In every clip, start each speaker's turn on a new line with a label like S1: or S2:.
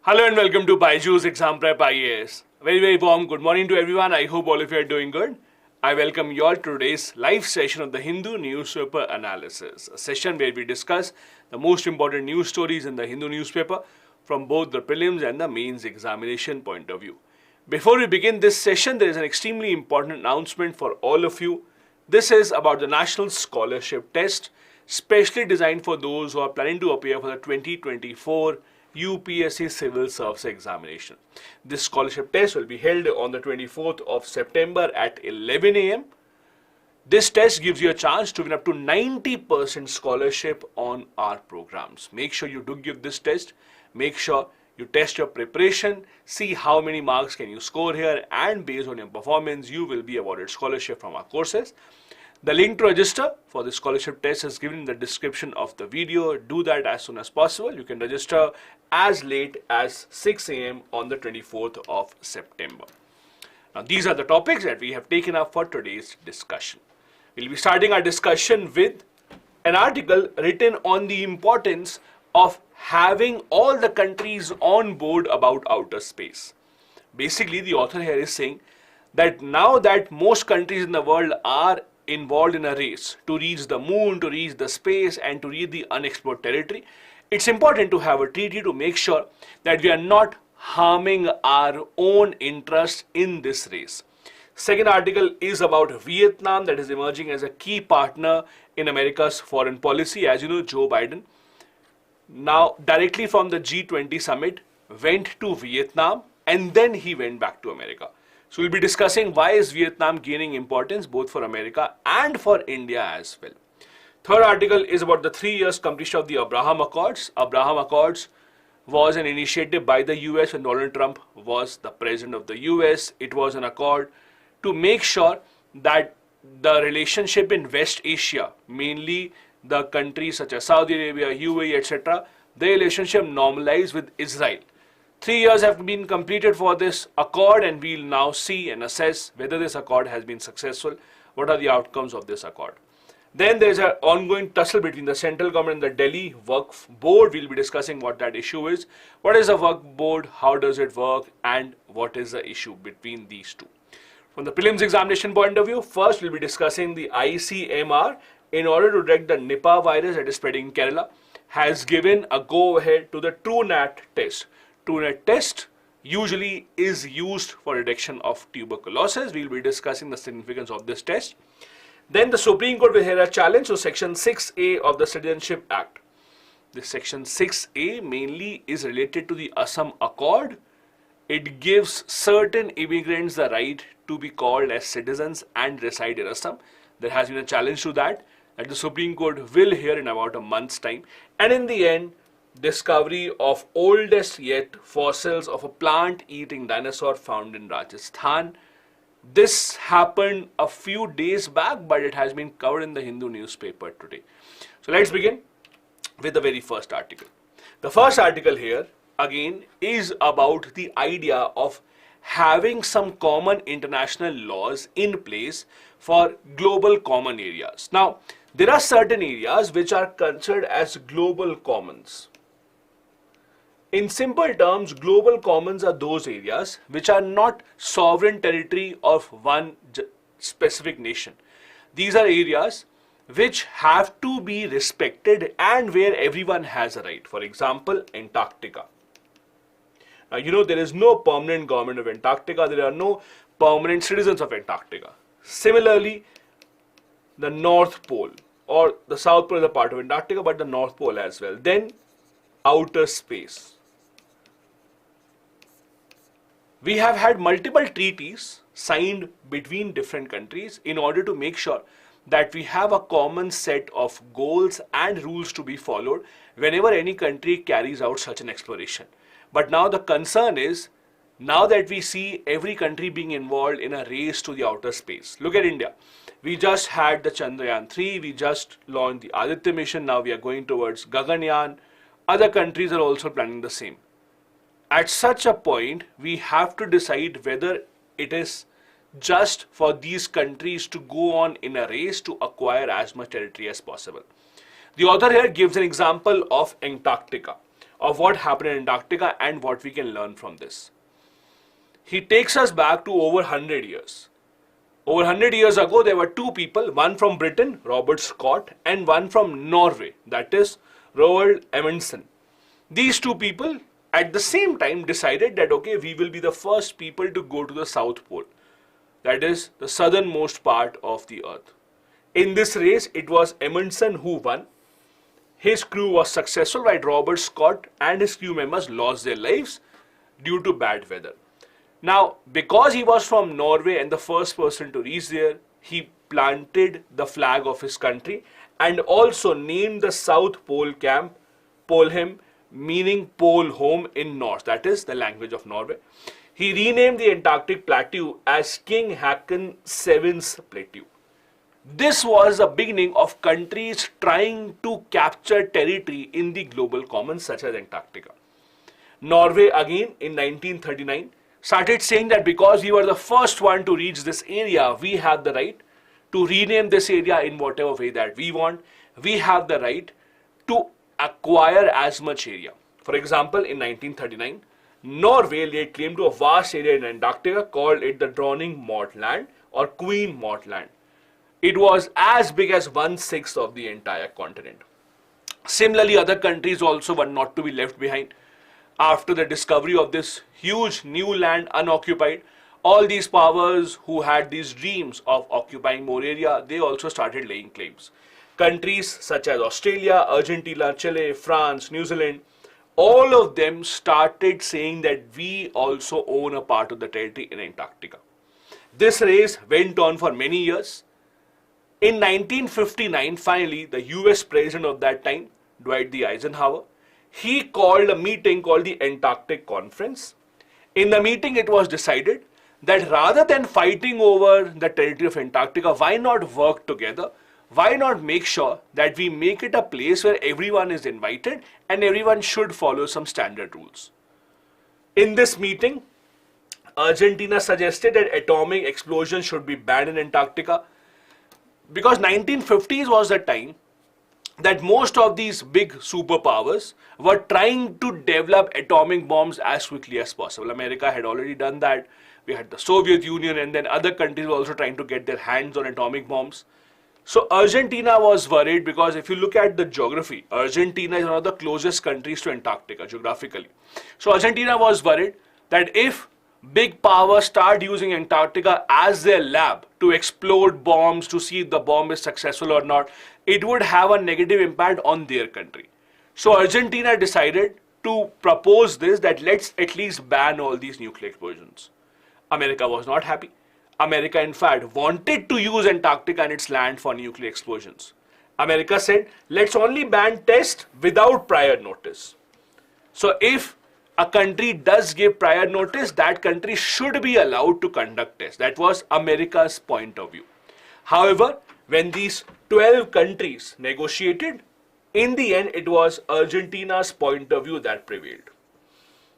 S1: Hello and welcome to BYJU'S Exam Prep IAS. Very warm good morning to everyone. I hope all of you are doing good. I welcome you all to today's live session of the Hindu Newspaper Analysis, a session where we discuss the most important news stories in the Hindu newspaper from both the prelims and the mains examination point of view. Before we begin this session, there is an extremely important announcement for all of you. This is about the National Scholarship Test, specially designed for those who are planning to appear for the 2024 UPSC Civil Services Examination. This scholarship test will be held on the 24th of September at 11 a.m. This test gives you a chance to win up to 90% scholarship on our programs. Make sure you do give this test. Make sure you test your preparation, see how many marks can you score here, and based on your performance, you will be awarded scholarship from our courses. The link to register for the scholarship test is given in the description of the video. Do that as soon as possible. You can register as late as 6 a.m. on the 24th of September. Now, these are the topics that we have taken up for today's discussion. We'll be starting our discussion with an article written on the importance of having all the countries on board about outer space. Basically, the author here is saying that now that most countries in the world are involved in a race to reach the moon, to reach the space, and to reach the unexplored territory, it's important to have a treaty to make sure that we are not harming our own interests in this race. Second article is about Vietnam, that is emerging as a key partner in America's foreign policy. As you know, Joe Biden, now directly from the G20 summit, went to Vietnam and then he went back to America. So we'll be discussing why is Vietnam gaining importance both for America and for India as well. Third article is about the 3 years completion of the Abraham Accords. Abraham Accords was an initiative by the US when Donald Trump was the president of the US. It was an accord to make sure that the relationship in West Asia, mainly the countries such as Saudi Arabia, UAE, etc., the relationship normalized with Israel. 3 years have been completed for this accord, and we'll now see and assess whether this accord has been successful. What are the outcomes of this accord? Then there's an ongoing tussle between the central government and the Delhi Waqf Board. We'll be discussing what that issue is. What is a Waqf Board? How does it work? And what is the issue between these two? From the prelims examination point of view, first we'll be discussing the ICMR, in order to detect the Nipah virus that is spreading in Kerala, has given a go-ahead to the Truenat test. Truenat test usually is used for detection of tuberculosis. We will be discussing the significance of this test. Then the Supreme Court will hear a challenge to Section 6A of the Citizenship Act. This Section 6A mainly is related to the Assam Accord. It gives certain immigrants the right to be called as citizens and reside in Assam. There has been a challenge to that the Supreme Court will hear in about a month's time. And in the end, discovery of oldest yet fossils of a plant-eating dinosaur found in Rajasthan. This happened a few days back, but it has been covered in the Hindu newspaper today. So let's begin with the very first article. The first article here again is about the idea of having some common international laws in place for global common areas. Now, there are certain areas which are considered as global commons. In simple terms, global commons are those areas which are not sovereign territory of one specific nation. These are areas which have to be respected and where everyone has a right. For example, Antarctica. Now, you know, there is no permanent government of Antarctica. There are no permanent citizens of Antarctica. Similarly, the North Pole, or the South Pole is a part of Antarctica, but the North Pole as well. Then, outer space. We have had multiple treaties signed between different countries in order to make sure that we have a common set of goals and rules to be followed whenever any country carries out such an exploration. But now the concern is, now that we see every country being involved in a race to the outer space. Look at India. We just had the Chandrayaan 3, we just launched the Aditya mission, now we are going towards Gaganyaan. Other countries are also planning the same. At such a point, we have to decide whether it is just for these countries to go on in a race to acquire as much territory as possible. The author here gives an example of Antarctica. of what happened in Antarctica and what we can learn from this. He takes us back to over 100 years. Over 100 years ago, there were two people, one from Britain, Robert Scott, and one from Norway, that is Roald Amundsen. These two people at the same time decided that, okay, we will be the first people to go to the South Pole, that is the southernmost part of the earth. In this race, it was Amundsen who won. His crew was successful, while Robert Scott and his crew members lost their lives due to bad weather. Now, because he was from Norway and the first person to reach there, he planted the flag of his country and also named the South Pole camp Polhem, meaning pole home in Norse, that is the language of Norway. He renamed the Antarctic plateau as King Haakon VII's Plateau. This was the beginning of countries trying to capture territory in the global commons such as Antarctica. Norway again in 1939 started saying that because we were the first one to reach this area, we have the right to rename this area in whatever way that we want. We have the right to acquire as much area. For example, in 1939, Norway laid claim to a vast area in Antarctica, called it the Dronning Maud Land or Queen Maud Land. It was as big as 1/6 of the entire continent. Similarly, other countries also were not to be left behind. After the discovery of this huge new land unoccupied, all these powers who had these dreams of occupying more area, they also started laying claims. Countries such as Australia, Argentina, Chile, France, New Zealand, all of them started saying that we also own a part of the territory in Antarctica. This race went on for many years. In 1959, finally, the US president of that time, Dwight D. Eisenhower, he called a meeting called the Antarctic Conference. In the meeting, it was decided that rather than fighting over the territory of Antarctica, why not work together? Why not make sure that we make it a place where everyone is invited and everyone should follow some standard rules? In this meeting, Argentina suggested that atomic explosions should be banned in Antarctica because 1950s was the time that most of these big superpowers were trying to develop atomic bombs as quickly as possible. America had already done that. We had the Soviet Union, and then other countries were also trying to get their hands on atomic bombs. So Argentina was worried because if you look at the geography, Argentina is one of the closest countries to Antarctica geographically. So Argentina was worried that if big powers start using Antarctica as their lab to explode bombs to see if the bomb is successful or not, it would have a negative impact on their country. So Argentina decided to propose this, that let's at least ban all these nuclear explosions. America was not happy. America, in fact, wanted to use Antarctica and its land for nuclear explosions. America said, let's only ban tests without prior notice. So if a country does give prior notice, that country should be allowed to conduct tests. That was America's point of view. However, when these 12 countries negotiated, in the end, it was Argentina's point of view that prevailed,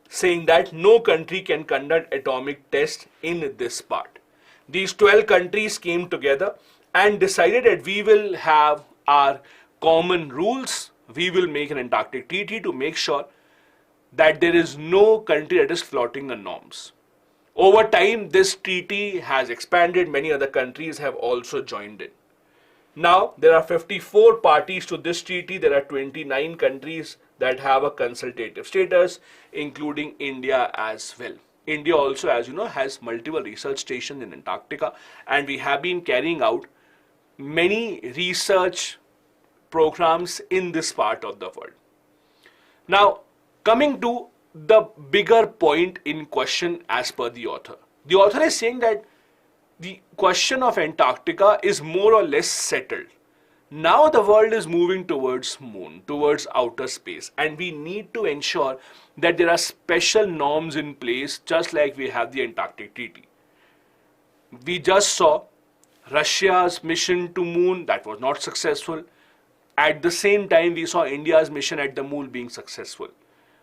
S1: saying that no country can conduct atomic tests in this part. These 12 countries came together and decided that we will have our common rules. We will make an Antarctic treaty to make sure that there is no country that is flouting the norms. Over time, this treaty has expanded. Many other countries have also joined in. Now, there are 54 parties to this treaty. There are 29 countries that have a consultative status, including India as well. India also, as you know, has multiple research stations in Antarctica, and we have been carrying out many research programs in this part of the world. Now, coming to the bigger point in question as per the author. The author is saying that the question of Antarctica is more or less settled. Now the world is moving towards moon, towards outer space, and we need to ensure that there are special norms in place, just like we have the Antarctic Treaty. We just saw Russia's mission to moon, that was not successful. At the same time, we saw India's mission at the moon being successful,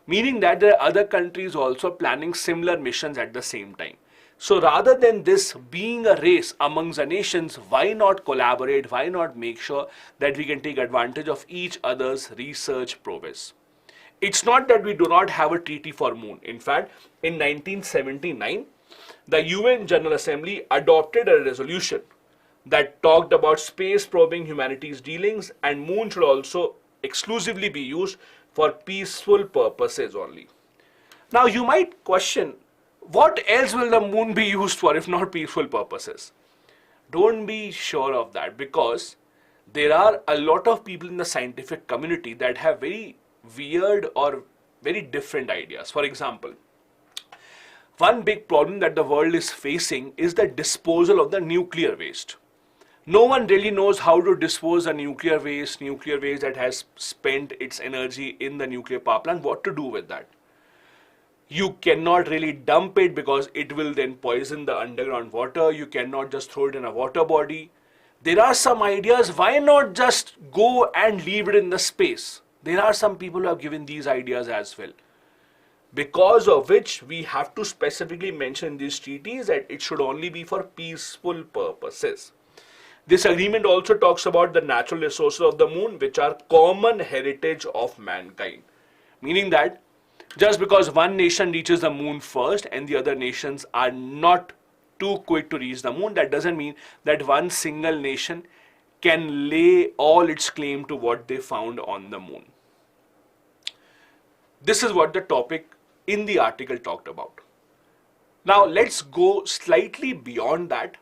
S1: meaning that there are other countries also planning similar missions at the same time. So rather than this being a race amongst the nations, why not collaborate? Why not make sure that we can take advantage of each other's research prowess? It's not that we do not have a treaty for moon. In fact, in 1979, the UN General Assembly adopted a resolution that talked about space probing humanity's dealings, and moon should also exclusively be used for peaceful purposes only. Now you might question, what else will the moon be used for if not peaceful purposes? Don't be sure of that, because there are a lot of people in the scientific community that have very weird or very different ideas. For example, one big problem that the world is facing is the disposal of the nuclear waste. No one really knows how to dispose of nuclear waste that has spent its energy in the nuclear power plant, what to do with that. You cannot really dump it because it will then poison the underground water. You cannot just throw it in a water body. There are some ideas, why not just go and leave it in the space? There are some people who have given these ideas as well. Because of which we have to specifically mention in these treaties that it should only be for peaceful purposes. This agreement also talks about the natural resources of the moon, which are common heritage of mankind. Meaning that just because one nation reaches the moon first and the other nations are not too quick to reach the moon, that doesn't mean that one single nation can lay all its claim to what they found on the moon. This is what the topic in the article talked about. Now let's go slightly beyond that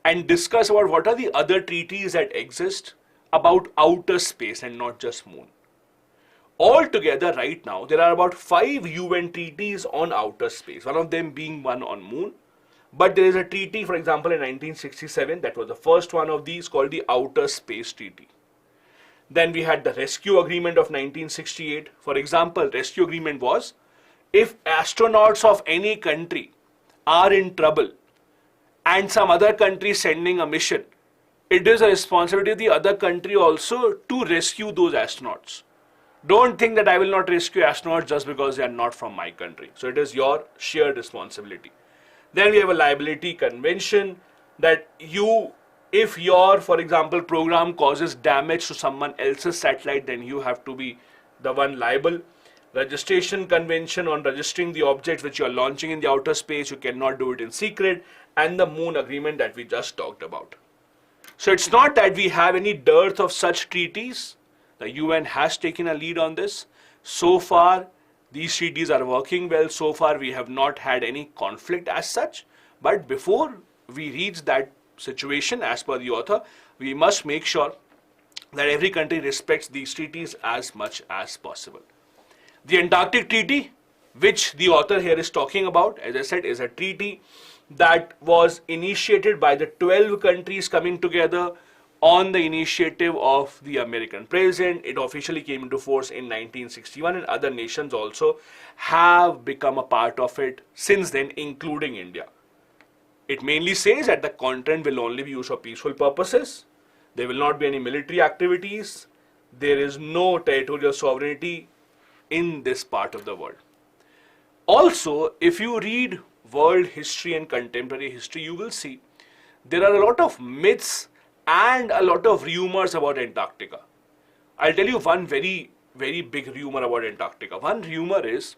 S1: and discuss about what are the other treaties that exist about outer space and not just moon. Altogether right now there are about 5 UN treaties on outer space, one of them being one on moon. But there is a treaty, for example, in 1967, that was the first one of these, called the Outer Space Treaty. Then we had the Rescue Agreement of 1968. For example, Rescue Agreement was, if astronauts of any country are in trouble and some other country is sending a mission, it is a responsibility of the other country also to rescue those astronauts. Don't think that I will not rescue astronauts just because they are not from my country. So it is your shared responsibility. Then we have a liability convention that if your, for example, program causes damage to someone else's satellite, then you have to be the one liable. Registration convention on registering the objects which you are launching in the outer space, you cannot do it in secret, and the moon agreement that we just talked about. So it's not that we have any dearth of such treaties. The UN has taken a lead on this. So far, these treaties are working well. So far, we have not had any conflict as such. But before we reach that situation, as per the author, we must make sure that every country respects these treaties as much as possible. The Antarctic Treaty, which the author here is talking about, as I said, is a treaty that was initiated by the 12 countries coming together on the initiative of the American president. It officially came into force in 1961, and other nations also have become a part of it since then, including India. It mainly says that the content will only be used for peaceful purposes. There will not be any military activities. There is no territorial sovereignty in this part of the world. Also, if you read world history and contemporary history, you will see there are a lot of myths and a lot of rumors about Antarctica. I'll tell you one very, very big rumor about Antarctica. One rumor is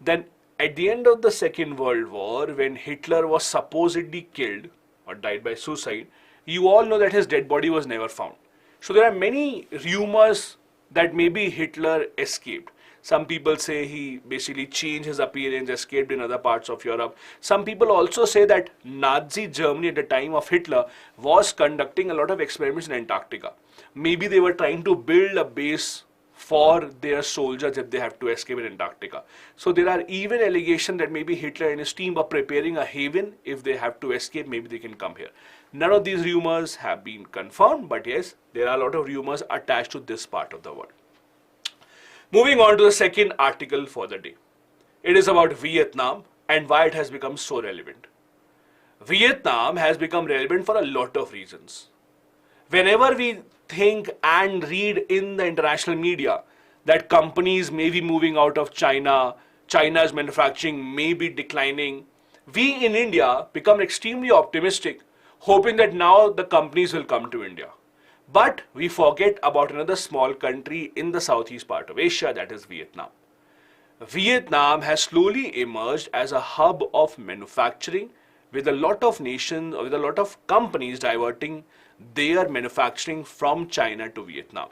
S1: that at the end of the Second World War, when Hitler was supposedly killed or died by suicide, you all know that his dead body was never found. So there are many rumors that maybe Hitler escaped. Some people say he basically changed his appearance, escaped in other parts of Europe. Some people also say that Nazi Germany at the time of Hitler was conducting a lot of experiments in Antarctica. Maybe they were trying to build a base for their soldiers if they have to escape in Antarctica. So there are even allegations that maybe Hitler and his team are preparing a haven. If they have to escape, maybe they can come here. None of these rumors have been confirmed, but yes, there are a lot of rumors attached to this part of the world. Moving on to the second article for the day. It is about Vietnam and why it has become so relevant. Vietnam has become relevant for a lot of reasons. Whenever we think and read in the international media that companies may be moving out of China, China's manufacturing may be declining, we in India become extremely optimistic, hoping that now the companies will come to India. But we forget about another small country in the southeast part of Asia, that is Vietnam. Vietnam has slowly emerged as a hub of manufacturing, with a lot of nations, with a lot of companies diverting their manufacturing from China to Vietnam.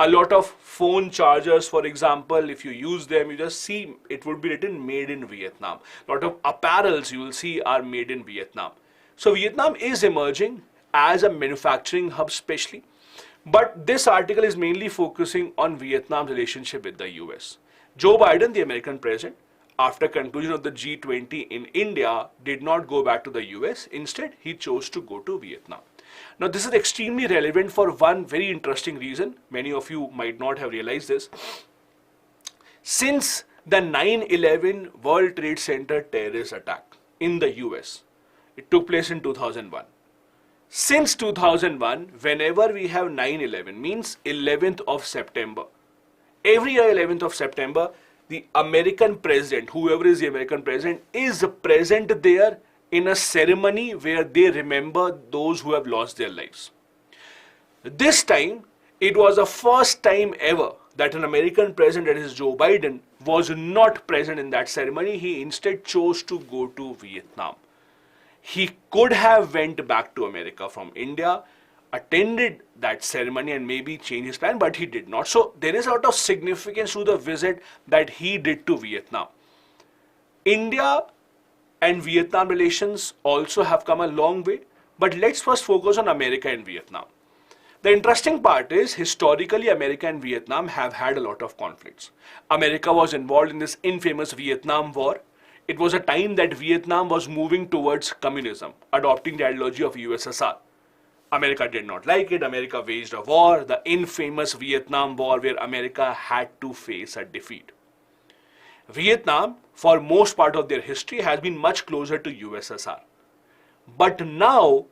S1: A lot of phone chargers, for example, if you use them, you just see it would be written made in Vietnam. A lot of apparels you will see are made in Vietnam. So Vietnam is emerging as a manufacturing hub especially. But this article is mainly focusing on Vietnam's relationship with the US. Joe Biden, the American president, after conclusion of the G20 in India, did not go back to the US. Instead, he chose to go to Vietnam. Now, this is extremely relevant for one very interesting reason. Many of you might not have realized this. Since the 9/11 World Trade Center terrorist attack in the US, it took place in 2001. Since 2001, whenever we have 9/11, means 11th of September, every year 11th of September, the American president, whoever is the American president, is present there in a ceremony where they remember those who have lost their lives. This time, it was the first time ever that an American president, that is Joe Biden, was not present in that ceremony. He instead chose to go to Vietnam. He could have went back to America from India, attended that ceremony and maybe changed his plan, but he did not. So there is a lot of significance to the visit that he did to Vietnam. India and Vietnam relations also have come a long way, but let's first focus on America and Vietnam. The interesting part is, historically, America and Vietnam have had a lot of conflicts. America was involved in this infamous Vietnam War. It was a time that Vietnam was moving towards communism, adopting the ideology of USSR. America did not like it. America waged a war, the infamous Vietnam War, where America had to face a defeat. Vietnam, for most part of their history, has been much closer to USSR. But now,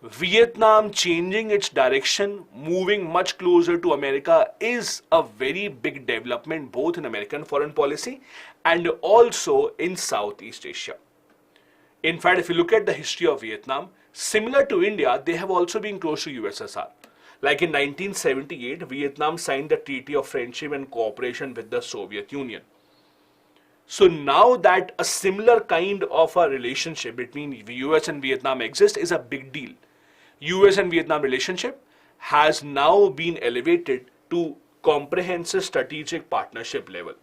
S1: Vietnam changing its direction, moving much closer to America, is a very big development both in American foreign policy and also in Southeast Asia. In fact, if you look at the history of Vietnam, similar to India, they have also been close to USSR. Like in 1978, Vietnam signed the Treaty of Friendship and Cooperation with the Soviet Union. So now that a similar kind of a relationship between the US and Vietnam exists is a big deal. US and Vietnam relationship has now been elevated to comprehensive strategic partnership level.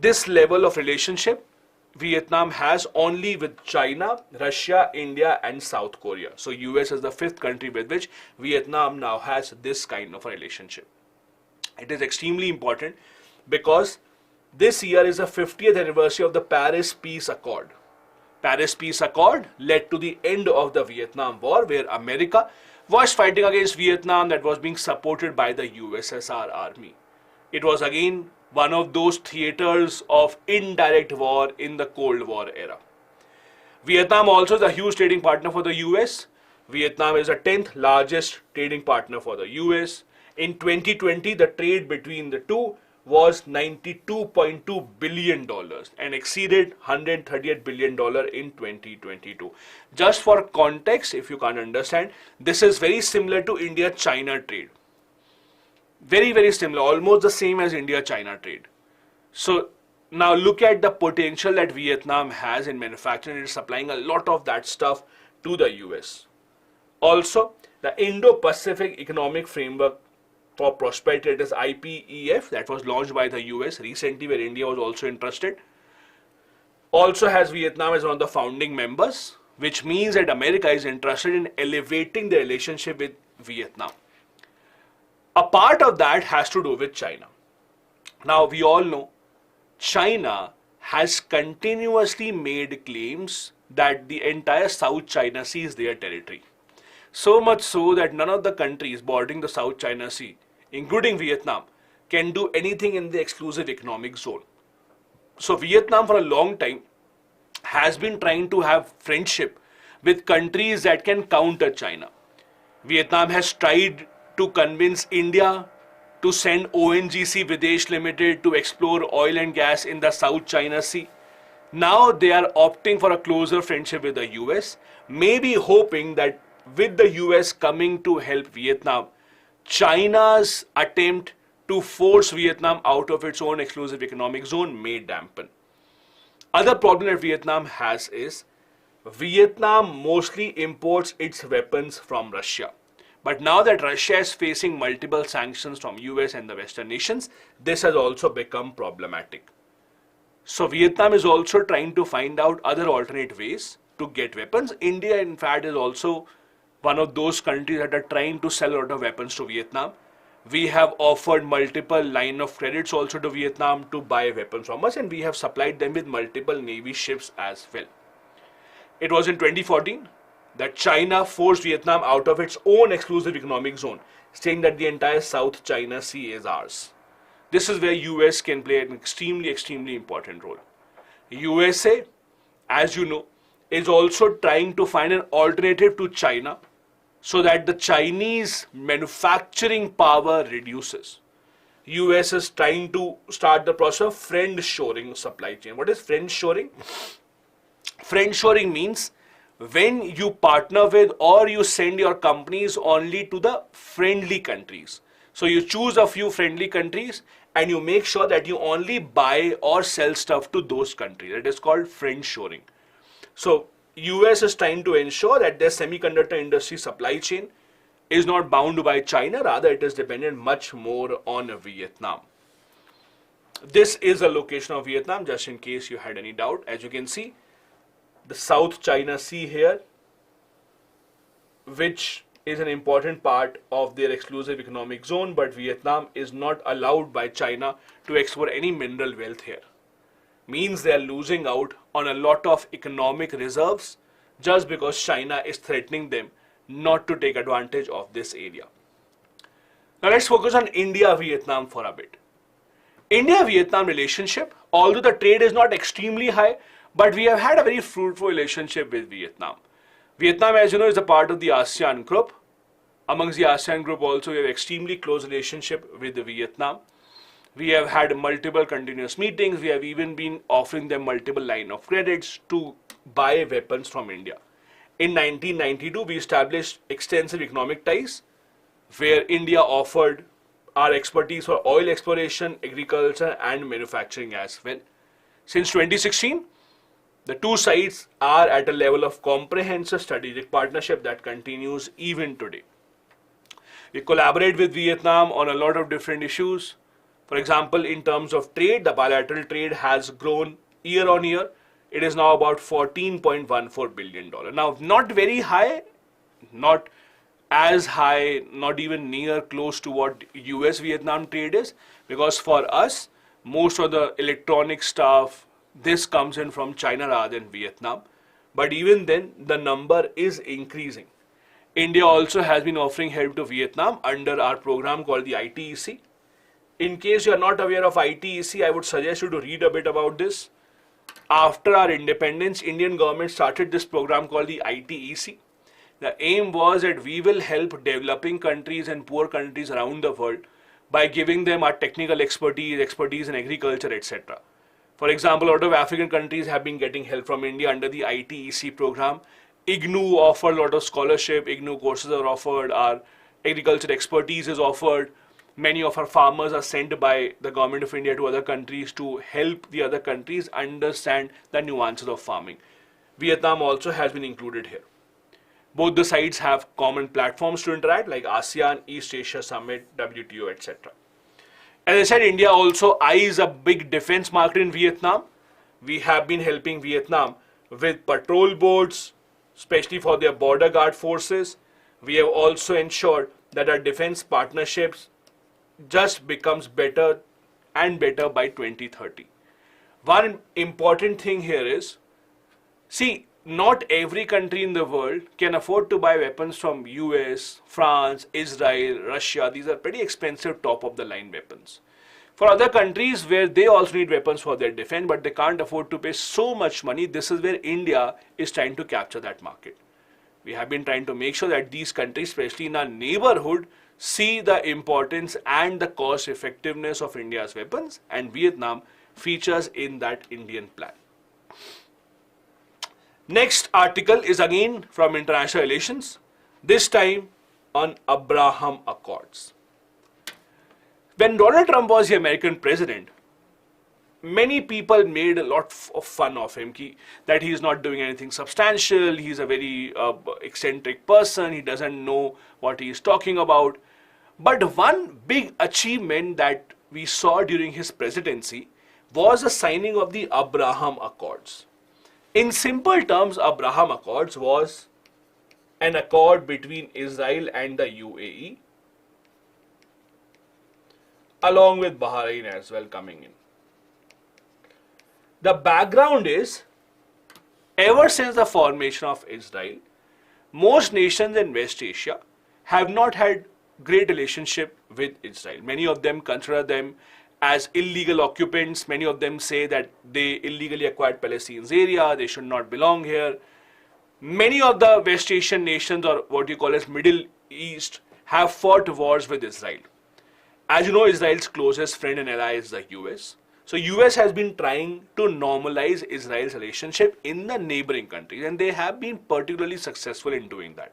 S1: This level of relationship Vietnam has only with China, Russia, India and South Korea. So US is the fifth country with which Vietnam now has this kind of a relationship. It is extremely important because this year is the 50th anniversary of the Paris Peace Accord. Paris Peace Accord led to the end of the Vietnam War, where America was fighting against Vietnam that was being supported by the USSR army. It was again one of those theaters of indirect war in the Cold War era. Vietnam also is a huge trading partner for the US. Vietnam is the 10th largest trading partner for the US. In 2020, the trade between the two was $92.2 billion and exceeded $138 billion in 2022. Just for context, if you can't understand, this is very similar to India-China trade. Very, very similar, almost the same as India-China trade. So now look at the potential that Vietnam has in manufacturing. It is supplying a lot of that stuff to the US. Also, the Indo-Pacific Economic Framework for Prosperity, it is IPEF, that was launched by the US recently, where India was also interested. Also has Vietnam as one of the founding members, which means that America is interested in elevating the relationship with Vietnam. A part of that has to do with China. Now we all know China has continuously made claims that the entire South China Sea is their territory. So much so that none of the countries bordering the South China Sea, including Vietnam, can do anything in the exclusive economic zone. So Vietnam for a long time has been trying to have friendship with countries that can counter China. Vietnam has tried to convince India to send ONGC Videsh Limited to explore oil and gas in the South China Sea. Now they are opting for a closer friendship with the US, maybe hoping that with the US coming to help Vietnam, China's attempt to force Vietnam out of its own exclusive economic zone may dampen. Other problem that Vietnam has is Vietnam mostly imports its weapons from Russia. But now that Russia is facing multiple sanctions from US and the Western nations, this has also become problematic. So Vietnam is also trying to find out other alternate ways to get weapons. India, in fact, is also one of those countries that are trying to sell a lot of weapons to Vietnam. We have offered multiple line of credits also to Vietnam to buy weapons from us, and we have supplied them with multiple Navy ships as well. It was in 2014 that China forced Vietnam out of its own exclusive economic zone, saying that the entire South China Sea is ours. This is where US can play an extremely important role. USA, as you know, is also trying to find an alternative to China so that the Chinese manufacturing power reduces. US is trying to start the process of friend-shoring supply chain. What is friend-shoring? Friend-shoring means when you partner with or you send your companies only to the friendly countries. So you choose a few friendly countries and you make sure that you only buy or sell stuff to those countries. That is called friend-shoring. So US is trying to ensure that their semiconductor industry supply chain is not bound by China, rather it is dependent much more on Vietnam. This is a location of Vietnam, just in case you had any doubt. As you can see, the South China Sea here, which is an important part of their exclusive economic zone, but Vietnam is not allowed by China to export any mineral wealth here. Means they are losing out on a lot of economic reserves just because China is threatening them not to take advantage of this area. Now let's focus on India-Vietnam for a bit. India-Vietnam relationship, although the trade is not extremely high, but we have had a very fruitful relationship with Vietnam. Vietnam, as you know, is a part of the ASEAN group. Amongst the ASEAN group also, we have extremely close relationship with Vietnam. We have had multiple continuous meetings. We have even been offering them multiple line of credits to buy weapons from India. In 1992, we established extensive economic ties where India offered our expertise for oil exploration, agriculture and manufacturing as well. Since 2016, the two sides are at a level of comprehensive strategic partnership that continues even today. We collaborate with Vietnam on a lot of different issues. For example, in terms of trade, the bilateral trade has grown year on year. It is now about $14.14 billion. Now, not very high, not as high, not even near close to what US-Vietnam trade is, because for us, most of the electronic stuff, this comes in from China rather than Vietnam. But even then, the number is increasing. India also has been offering help to Vietnam under our program called the ITEC. In case you are not aware of ITEC, I would suggest you to read a bit about this. After our independence, Indian government started this program called the ITEC. The aim was that we will help developing countries and poor countries around the world by giving them our technical expertise in agriculture, etc. For example, a lot of African countries have been getting help from India under the ITEC program. IGNU offered a lot of scholarship, IGNU courses are offered, our agriculture expertise is offered. Many of our farmers are sent by the government of India to other countries to help the other countries understand the nuances of farming. Vietnam also has been included here. Both the sides have common platforms to interact like ASEAN, East Asia Summit, WTO, etc. As I said, India also eyes a big defense market in Vietnam. We have been helping Vietnam with patrol boats, especially for their border guard forces. We have also ensured that our defense partnerships just becomes better and better by 2030. One important thing here is, see, not every country in the world can afford to buy weapons from US, France, Israel, Russia. These are pretty expensive top of the line weapons. For other countries where they also need weapons for their defense, but they can't afford to pay so much money, this is where India is trying to capture that market. We have been trying to make sure that these countries, especially in our neighborhood, see the importance and the cost effectiveness of India's weapons, and Vietnam features in that Indian plan. Next article is again from International Relations. this time on Abraham Accords. When Donald Trump was the American president, many people made a lot of fun of him, that he is not doing anything substantial, he's a very eccentric person, he doesn't know what he is talking about. But one big achievement that we saw during his presidency was the signing of the Abraham Accords. In simple terms, Abraham Accords was an accord between Israel and the UAE, along with Bahrain as well coming in. The background is, ever since the formation of Israel, most nations in West Asia have not had great relationship with Israel. Many of them consider them as illegal occupants. Many of them say that they illegally acquired Palestine's area, they should not belong here. Many of the West Asian nations, or what you call as Middle East, have fought wars with Israel. As you know, Israel's closest friend and ally is the US. So US has been trying to normalize Israel's relationship in the neighboring countries, and they have been particularly successful in doing that.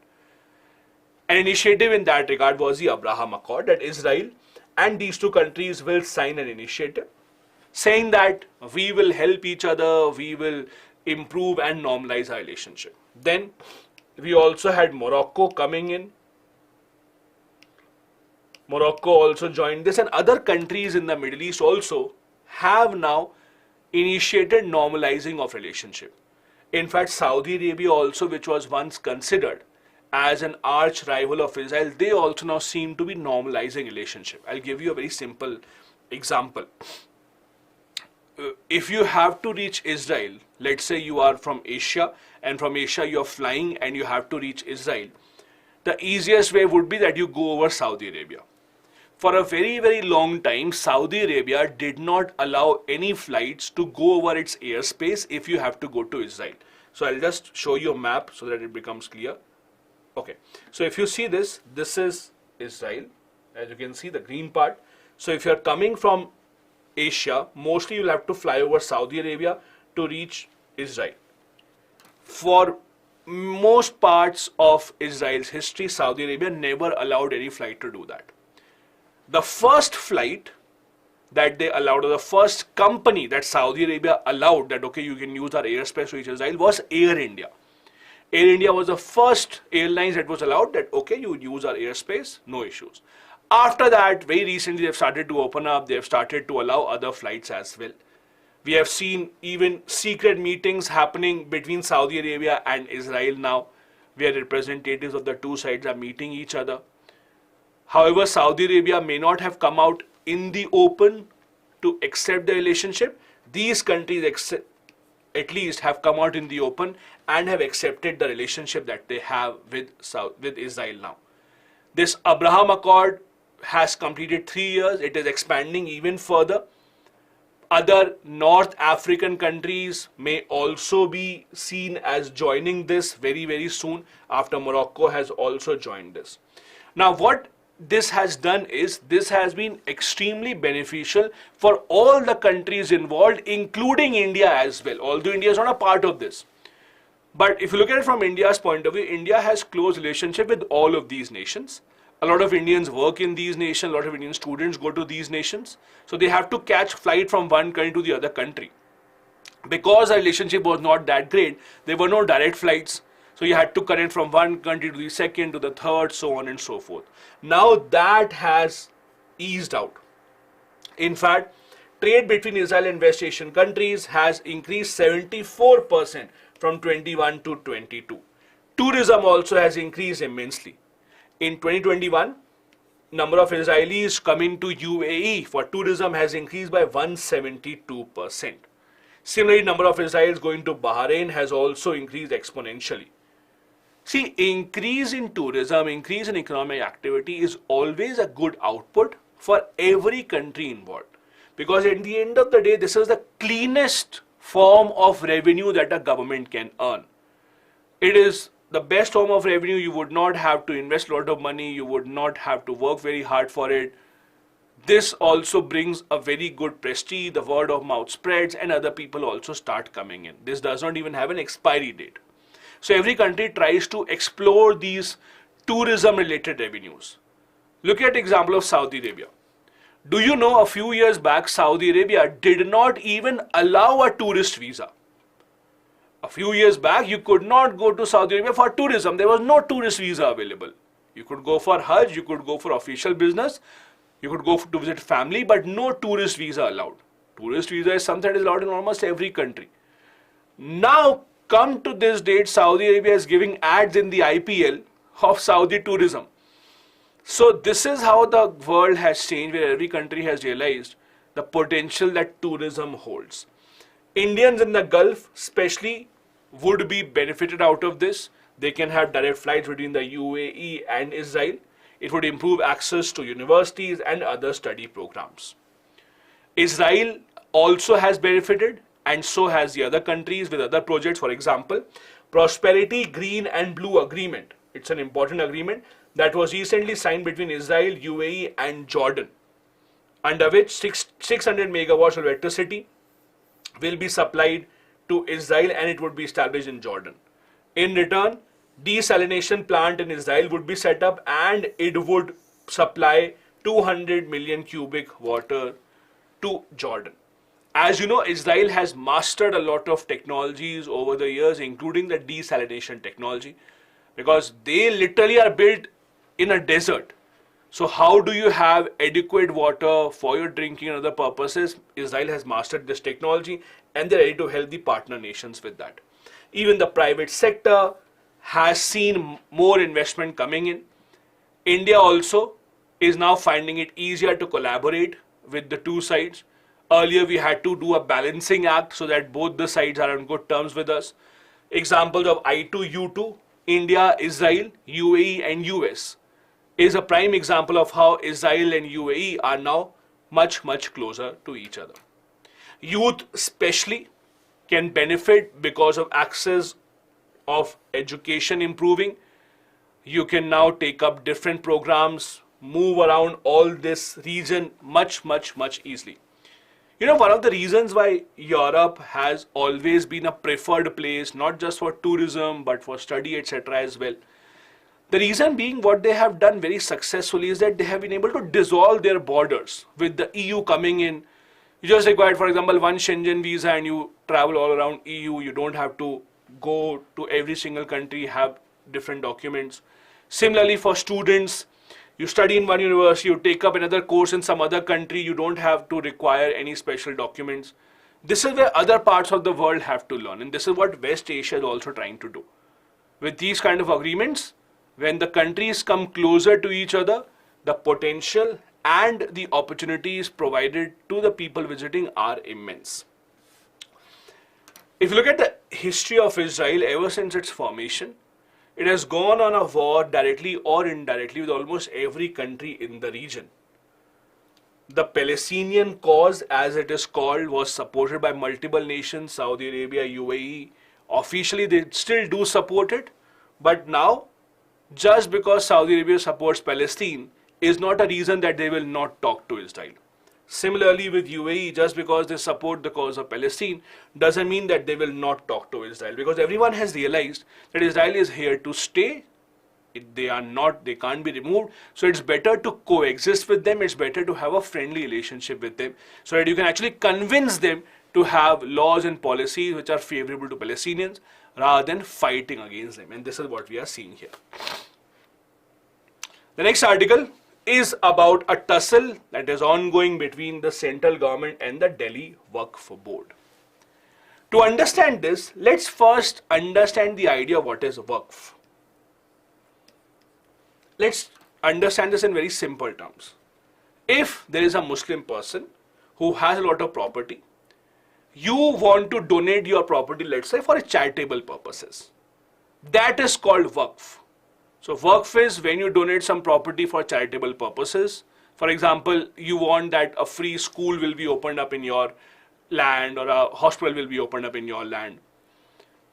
S1: An initiative in that regard was the Abraham Accord, that Israel and these two countries will sign an initiative saying that we will help each other, we will improve and normalize our relationship. Then we also had Morocco coming in. Morocco also joined this, and other countries in the Middle East also have now initiated normalizing of relationship. In fact, Saudi Arabia also, which was once considered as an arch rival of Israel, they also now seem to be normalizing relationship. I'll give you a very simple example. If you have to reach Israel, let's say you are from Asia, and from Asia you're flying and you have to reach Israel, the easiest way would be that you go over Saudi Arabia. For a very, very long time, Saudi Arabia did not allow any flights to go over its airspace if you have to go to Israel. So I'll just show you a map so that it becomes clear. Okay, so if you see this, this is Israel. As you can see, the green part. So if you're coming from Asia, mostly you'll have to fly over Saudi Arabia to reach Israel. For most parts of Israel's history, Saudi Arabia never allowed any flight to do that. The first flight that they allowed, or the first company that Saudi Arabia allowed that, okay, you can use our airspace to reach Israel, was Air India. Air India was the first airlines that was allowed that, okay, you would use our airspace, no issues. After that, very recently, they've started to open up, they've started to allow other flights as well. We have seen even secret meetings happening between Saudi Arabia and Israel now, where representatives of the two sides are meeting each other. However, Saudi Arabia may not have come out in the open to accept the relationship. These countries at least have come out in the open and have accepted the relationship that they have with Israel now. This Abraham Accord has completed 3 years. It is expanding even further. Other North African countries may also be seen as joining this very, very soon, after Morocco has also joined this. Now, what this has done is, this has been extremely beneficial for all the countries involved, including India as well, although India is not a part of this. But if you look at it from India's point of view, India has close relationship with all of these nations. A lot of Indians work in these nations, a lot of Indian students go to these nations. So they have to catch flight from one country to the other country. Because the relationship was not that great, there were no direct flights. So you had to connect from one country to the second, to the third, so on and so forth. Now that has eased out. In fact, trade between Israel and West Asian countries has increased 74% from 21 to 22. Tourism also has increased immensely. In 2021, number of Israelis coming to UAE for tourism has increased by 172%. Similarly, number of Israelis going to Bahrain has also increased exponentially. See, increase in tourism, increase in economic activity is always a good output for every country involved. Because at the end of the day, this is the cleanest form of revenue that a government can earn. It is the best form of revenue. You would not have to invest a lot of money, you would not have to work very hard for it. This also brings a very good prestige, the word of mouth spreads, and other people also start coming in. This does not even have an expiry date. So every country tries to explore these tourism related revenues. Look at example of Saudi Arabia. Do you know a few years back Saudi Arabia did not even allow a tourist visa? A few years back you could not go to Saudi Arabia for tourism. There was no tourist visa available. You could go for Hajj, you could go for official business, you could go to visit family, but no tourist visa allowed. Tourist visa is something that is allowed in almost every country. Now come to this date, Saudi Arabia is giving ads in the IPL of Saudi tourism. So this is how the world has changed, where every country has realized the potential that tourism holds. Indians in the Gulf especially would be benefited out of this. They can have direct flights between the UAE and Israel. It would improve access to universities and other study programs. Israel also has benefited, and so has the other countries with other projects. For example, Prosperity Green and Blue Agreement. It's an important agreement that was recently signed between Israel, UAE and Jordan, under which 600 megawatts of electricity will be supplied to Israel and it would be established in Jordan. In return, desalination plant in Israel would be set up and it would supply 200 million cubic water to Jordan. As you know, Israel has mastered a lot of technologies over the years, including the desalination technology, because they literally are built in a desert. So how do you have adequate water for your drinking and other purposes? Israel has mastered this technology and they're ready to help the partner nations with that. Even the private sector has seen more investment coming in. India also is now finding it easier to collaborate with the two sides. Earlier we had to do a balancing act so that both the sides are on good terms with us. Examples of I2U2, India, Israel, UAE and US is a prime example of how Israel and UAE are now much closer to each other. Youth especially can benefit because of access of education improving. You can now take up different programs, move around all this region much easily. You know, one of the reasons why Europe has always been a preferred place, not just for tourism, but for study, etc. as well. The reason being what they have done very successfully is that they have been able to dissolve their borders. With the EU coming in, you just require, for example, one Schengen visa and you travel all around EU. You don't have to go to every single country, have different documents. Similarly, for students, you study in one university, you take up another course in some other country, you don't have to require any special documents. This is where other parts of the world have to learn, and this is what West Asia is also trying to do. With these kind of agreements, when the countries come closer to each other, the potential and the opportunities provided to the people visiting are immense. If you look at the history of Israel ever since its formation, it has gone on a war directly or indirectly with almost every country in the region. The Palestinian cause, as it is called, was supported by multiple nations, Saudi Arabia, UAE. Officially, they still do support it, but now, just because Saudi Arabia supports Palestine is not a reason that they will not talk to Israel. Similarly with UAE, just because they support the cause of Palestine doesn't mean that they will not talk to Israel, because everyone has realized that Israel is here to stay. They can't be removed. So it's better to coexist with them. It's better to have a friendly relationship with them so that you can actually convince them to have laws and policies which are favorable to Palestinians rather than fighting against them. And this is what we are seeing here. The next article is about a tussle that is ongoing between the central government and the Delhi Waqf Board. To understand this, let's first understand the idea of what is Waqf. Let's understand this in very simple terms. If there is a Muslim person who has a lot of property, you want to donate your property, let's say, for charitable purposes. That is called Waqf. So Waqf is when you donate some property for charitable purposes. For example, you want that a free school will be opened up in your land or a hospital will be opened up in your land.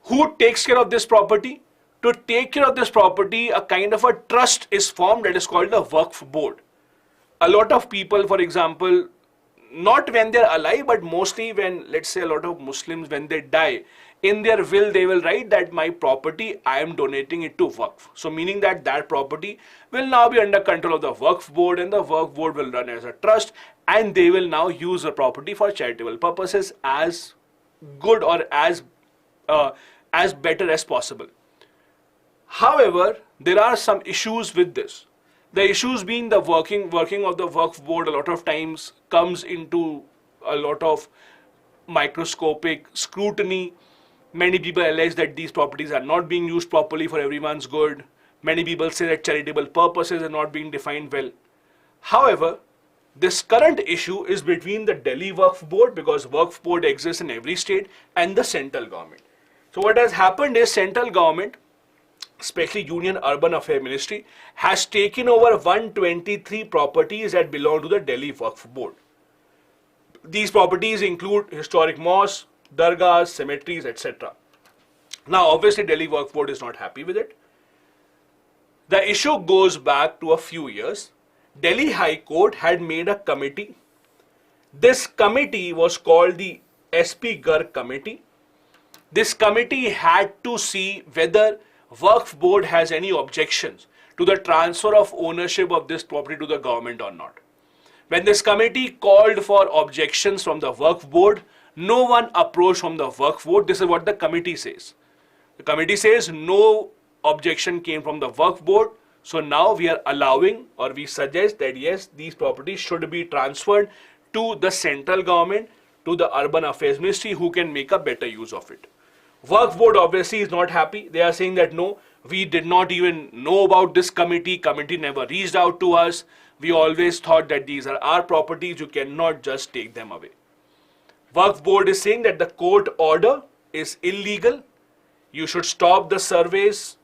S1: Who takes care of this property? To take care of this property, a kind of a trust is formed that is called a Waqf Board. A lot of people, for example, not when they're alive, but mostly when, let's say, a lot of Muslims, when they die, in their will they will write that my property, I am donating it to Waqf. So meaning that that property will now be under control of the Waqf board, and the Waqf board will run as a trust, and they will now use the property for charitable purposes as good or as better as possible. However, there are some issues with this. The issues being the working of the Waqf board a lot of times comes into a lot of microscopic scrutiny. Many people allege that these properties are not being used properly for everyone's good. Many people say that charitable purposes are not being defined well. However, this current issue is between the Delhi Waqf Board, because Waqf Board exists in every state, and the central government. So what has happened is central government, especially Union Urban Affairs Ministry, has taken over 123 properties that belong to the Delhi Waqf Board. These properties include historic mosques, dargahs, cemeteries, etc. Now, obviously, Delhi Waqf Board is not happy with it. The issue goes back to a few years. Delhi High Court had made a committee. This committee was called the SP Garg Committee. This committee had to see whether Waqf Board has any objections to the transfer of ownership of this property to the government or not. When this committee called for objections from the Waqf Board, no one approached from the Waqf Board. This is what the committee says. The committee says no objection came from the Waqf Board. So now we are allowing, or we suggest that yes, these properties should be transferred to the central government, to the Urban Affairs Ministry, who can make a better use of it. Waqf Board obviously is not happy. They are saying that no, we did not even know about this committee. Committee never reached out to us. We always thought that these are our properties. You cannot just take them away. Waqf Board is saying that the court order is illegal. You should stop the surveys.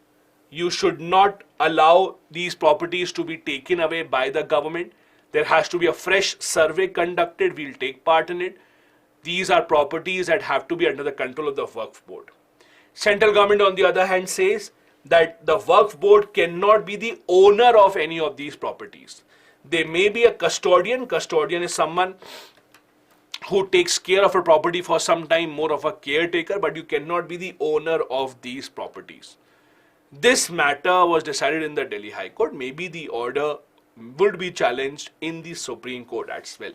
S1: You should not allow these properties to be taken away by the government. There has to be a fresh survey conducted. We'll take part in it. These are properties that have to be under the control of the Waqf Board. Central government, on the other hand, says that the Waqf Board cannot be the owner of any of these properties. They may be a custodian. Custodian is someone who takes care of a property for some time, more of a caretaker, but you cannot be the owner of these properties. This matter was decided in the Delhi High Court. Maybe the order would be challenged in the Supreme Court as well.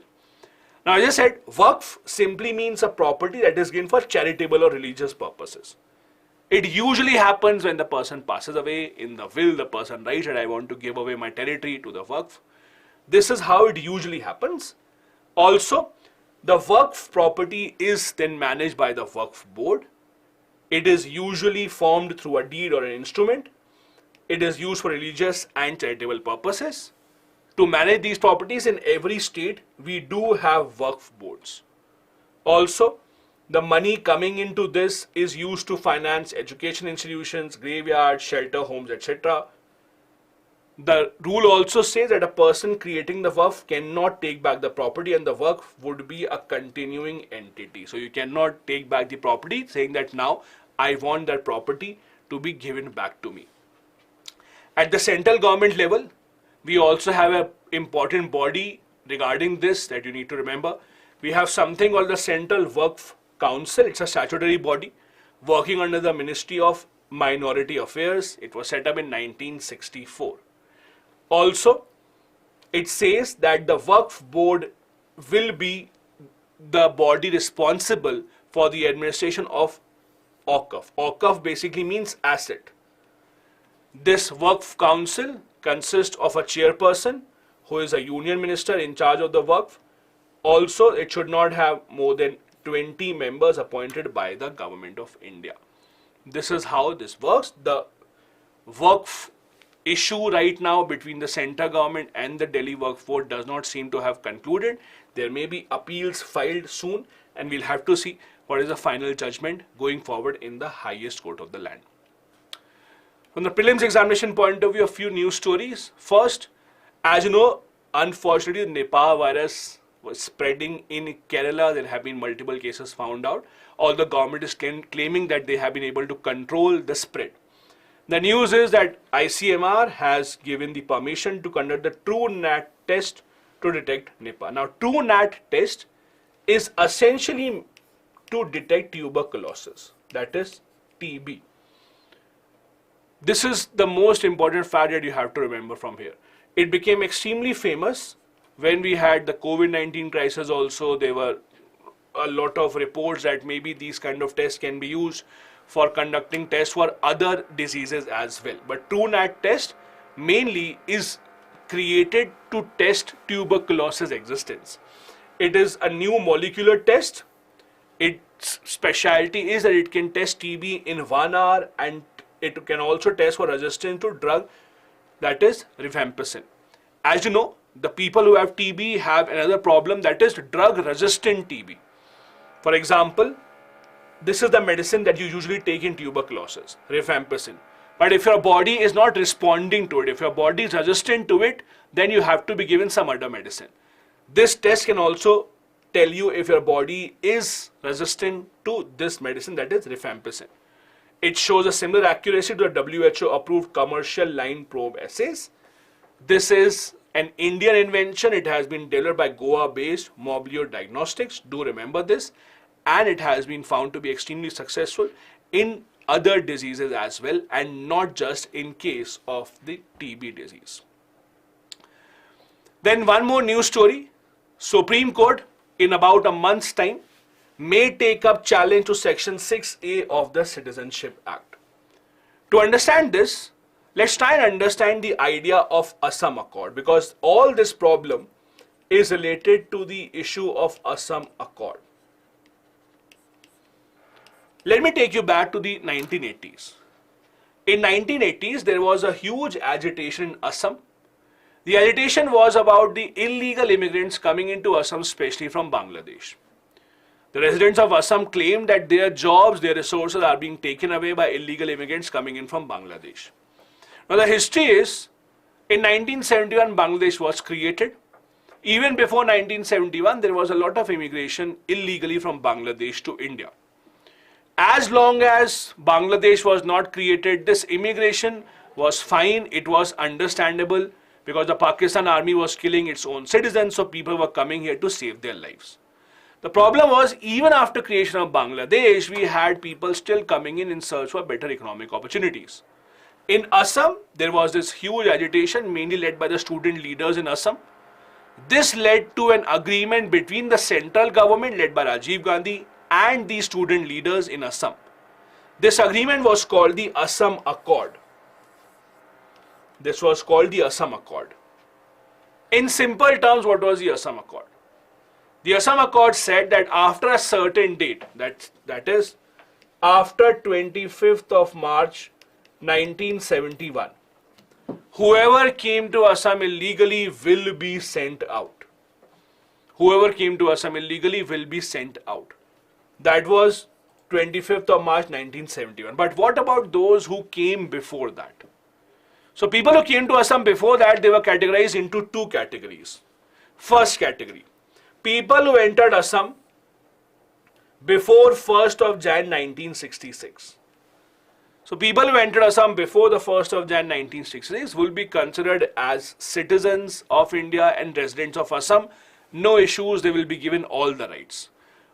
S1: Now, as I said, Waqf simply means a property that is given for charitable or religious purposes. It usually happens when the person passes away. In the will, the person writes that I want to give away my territory to the Waqf. This is how it usually happens. Also, the Waqf property is then managed by the Waqf Board. It is usually formed through a deed or an instrument. It is used for religious and charitable purposes. To manage these properties in every state, we do have Waqf boards. Also, the money coming into this is used to finance education institutions, graveyards, shelter homes, etc. The rule also says that a person creating the Waqf cannot take back the property, and the Waqf would be a continuing entity. So you cannot take back the property saying that now I want that property to be given back to me. At the central government level, we also have an important body regarding this that you need to remember. We have something called the Central Waqf Council. It's a statutory body working under the Ministry of Minority Affairs. It was set up in 1964. Also, it says that the Waqf Board will be the body responsible for the administration of Awqaf. Awqaf basically means asset. This Waqf Council consists of a chairperson who is a union minister in charge of the Waqf. Also, it should not have more than 20 members appointed by the government of India. This is how this works. The Waqf issue right now between the central government and the Delhi Waqf Board does not seem to have concluded. There may be appeals filed soon, and we'll have to see what is the final judgment going forward in the highest court of the land. From the prelims examination point of view, a few news stories. First, as you know, unfortunately, the Nipah virus was spreading in Kerala. There have been multiple cases found out. All the government is claiming that they have been able to control the spread. The news is that ICMR has given the permission to conduct the Truenat test to detect Nipah. Now, Truenat test is essentially to detect tuberculosis, that is TB. This is the most important fact that you have to remember from here. It became extremely famous when we had the COVID-19 crisis also. There were a lot of reports that maybe these kind of tests can be used for conducting tests for other diseases as well. But Truenat test mainly is created to test tuberculosis existence. It is a new molecular test. Its specialty is that it can test TB in 1 hour, and it can also test for resistance to drug, that is rifampicin. As you know, the people who have TB have another problem, that is drug resistant TB. For example, this is the medicine that you usually take in tuberculosis, rifampicin. But if your body is not responding to it, if your body is resistant to it, then you have to be given some other medicine. This test can also tell you if your body is resistant to this medicine, that is rifampicin. It shows a similar accuracy to the WHO approved commercial line probe assays. This is an Indian invention. It has been developed by Goa-based Moblio Diagnostics. Do remember this. And it has been found to be extremely successful in other diseases as well, and not just in case of the TB disease. Then one more news story. Supreme Court in about a month's time may take up challenge to Section 6A of the Citizenship Act. To understand this, let's try and understand the idea of Assam Accord, because all this problem is related to the issue of Assam Accord. Let me take you back to the 1980s. In 1980s, there was a huge agitation in Assam. The agitation was about the illegal immigrants coming into Assam, especially from Bangladesh. The residents of Assam claimed that their jobs, their resources are being taken away by illegal immigrants coming in from Bangladesh. Now the history is, in 1971, Bangladesh was created. Even before 1971, there was a lot of immigration illegally from Bangladesh to India. As long as Bangladesh was not created, this immigration was fine, it was understandable, because the Pakistan army was killing its own citizens, so people were coming here to save their lives. The problem was, even after creation of Bangladesh, we had people still coming in search for better economic opportunities. In Assam, there was this huge agitation, mainly led by the student leaders in Assam. This led to an agreement between the central government, led by Rajiv Gandhi, and the student leaders in Assam. This agreement was called the Assam Accord. This was called the Assam Accord. In simple terms, what was the Assam Accord? The Assam Accord said that after a certain date, that is after 25th of March 1971, whoever came to Assam illegally will be sent out. Whoever came to Assam illegally will be sent out. That was 25th of March 1971. But what about those who came before that? So people who came to Assam before that, they were categorized into two categories. First category, people who entered Assam before 1st of Jan 1966. So people who entered Assam before the 1st of Jan 1966 will be considered as citizens of India and residents of Assam. No issues, they will be given all the rights.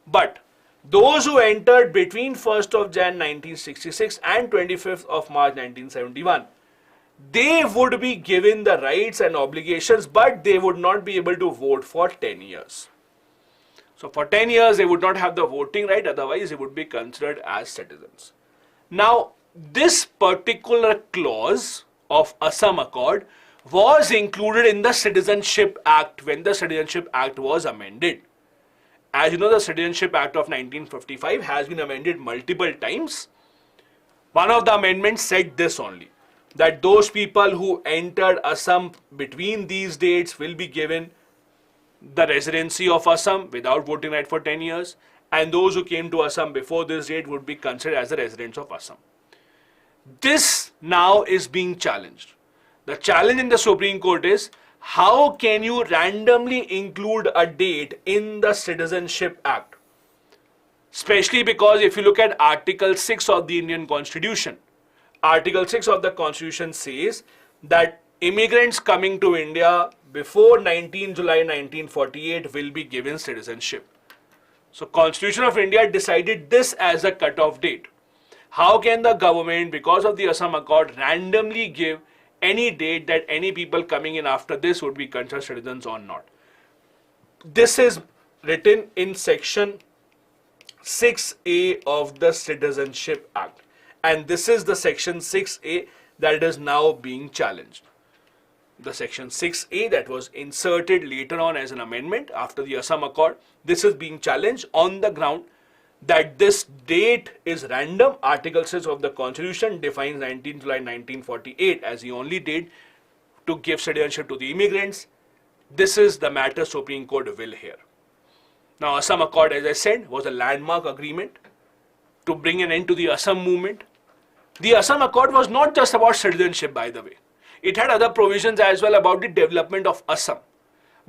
S1: But those who entered between 1st of Jan 1966 and 25th of March 1971, they would be given the rights and obligations, but they would not be able to vote for 10 years. So for 10 years, they would not have the voting right, otherwise they would be considered as citizens. Now, this particular clause of Assam Accord was included in the Citizenship Act when the Citizenship Act was amended. As you know, the Citizenship Act of 1955 has been amended multiple times. One of the amendments said this only, that those people who entered Assam between these dates will be given the residency of Assam without voting right for 10 years, and those who came to Assam before this date would be considered as the residents of Assam. This now is being challenged. The challenge in the Supreme Court is, how can you randomly include a date in the Citizenship Act? Especially because if you look at Article 6 of the Indian Constitution, Article 6 of the Constitution says that immigrants coming to India before 19 July 1948 will be given citizenship. So Constitution of India decided this as a cut-off date. How can the government, because of the Assam Accord, randomly give any date that any people coming in after this would be considered citizens or not? This is written in section 6A of the Citizenship Act. And this is the section 6A that is now being challenged. The section 6A that was inserted later on as an amendment after the Assam Accord, this is being challenged on the ground that this date is random. Article 6 of the Constitution defines 19 July 1948 as the only date to give citizenship to the immigrants. This is the matter Supreme Court will hear. Now, Assam Accord, as I said, was a landmark agreement to bring an end to the Assam movement. The Assam Accord was not just about citizenship, by the way. It had other provisions as well about the development of Assam.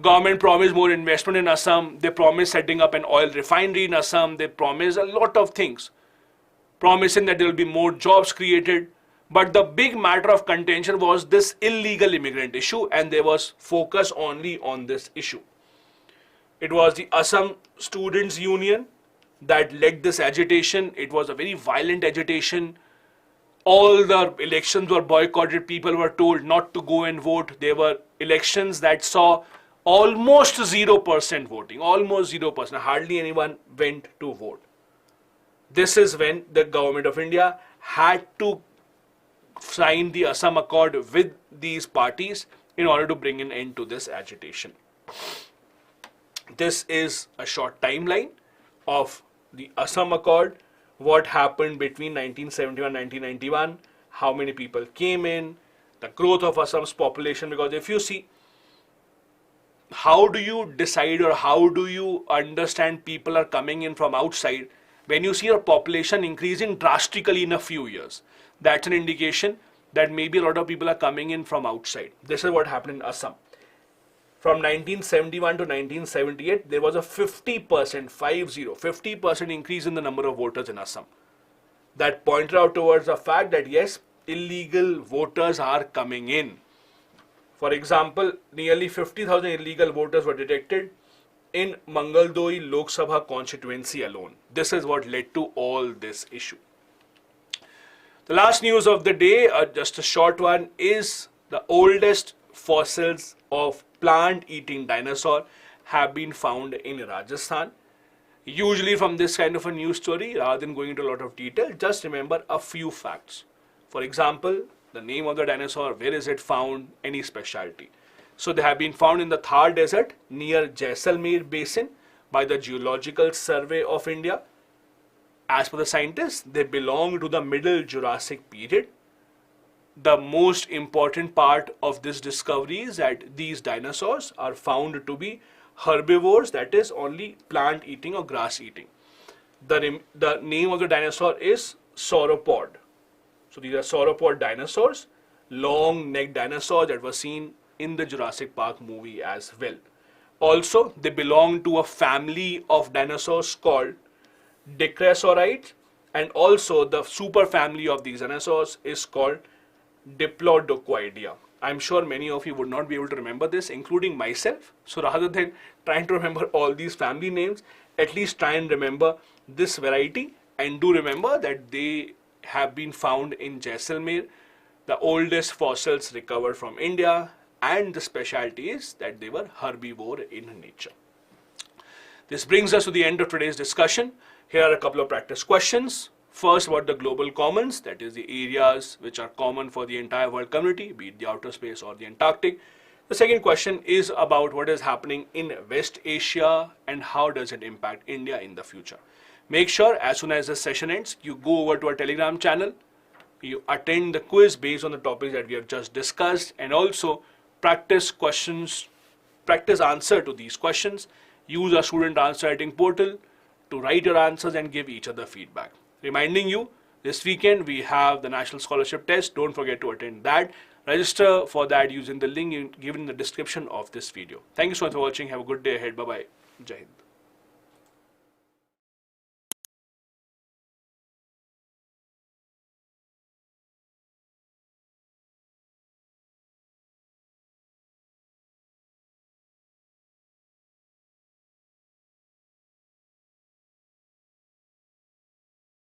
S1: Government promised more investment in Assam. They promised setting up an oil refinery in Assam. They promised a lot of things, promising that there will be more jobs created. But the big matter of contention was this illegal immigrant issue, and there was focus only on this issue. It was the Assam Students' Union that led this agitation. It was a very violent agitation. All the elections were boycotted. People were told not to go and vote. There were elections that saw almost 0% voting, almost 0%. Hardly anyone went to vote. This is when the government of India had to sign the Assam Accord with these parties in order to bring an end to this agitation. This is a short timeline of the Assam Accord, what happened between 1971 and 1991, how many people came in, the growth of Assam's population. Because if you see, how do you decide or how do you understand people are coming in from outside when you see your population increasing drastically in a few years? That's an indication that maybe a lot of people are coming in from outside. This is what happened in Assam. From 1971 to 1978, there was a 50% increase in the number of voters in Assam. That pointed out towards the fact that yes, illegal voters are coming in. For example, nearly 50,000 illegal voters were detected in Mangaldoyi Lok Sabha constituency alone. This is what led to all this issue. The last news of the day, just a short one, is the oldest fossils of plant-eating dinosaur have been found in Rajasthan. Usually from this kind of a news story, rather than going into a lot of detail, just remember a few facts. For example, the name of the dinosaur, where is it found, any specialty. So they have been found in the Thar Desert near Jaisalmer Basin by the Geological Survey of India. As per the scientists, they belong to the Middle Jurassic period. The most important part of this discovery is that these dinosaurs are found to be herbivores, that is only plant eating or grass eating. The name of the dinosaur is sauropod. So these are sauropod dinosaurs, long necked dinosaurs that were seen in the Jurassic Park movie as well. Also, they belong to a family of dinosaurs called Dicrasaurids, and also the super family of these dinosaurs is called Diplodocus. I'm sure many of you would not be able to remember this, including myself. So rather than trying to remember all these family names, at least try and remember this variety, and do remember that they have been found in Jaisalmer, the oldest fossils recovered from India, and the specialty is that they were herbivore in nature. This brings us to the end of today's discussion. Here are a couple of practice questions. First, about the global commons, that is the areas which are common for the entire world community, be it the outer space or the Antarctic. The second question is about what is happening in West Asia and how does it impact India in the future. Make sure as soon as the session ends, you go over to our Telegram channel, you attend the quiz based on the topics that we have just discussed, and also practice questions, practice answer to these questions. Use our student answer writing portal to write your answers and give each other feedback. Reminding you, this weekend we have the National Scholarship Test. Don't forget to attend that. Register for that using the link given in the description of this video. Thank you so much for watching. Have a good day ahead. Bye-bye. Jai Hind.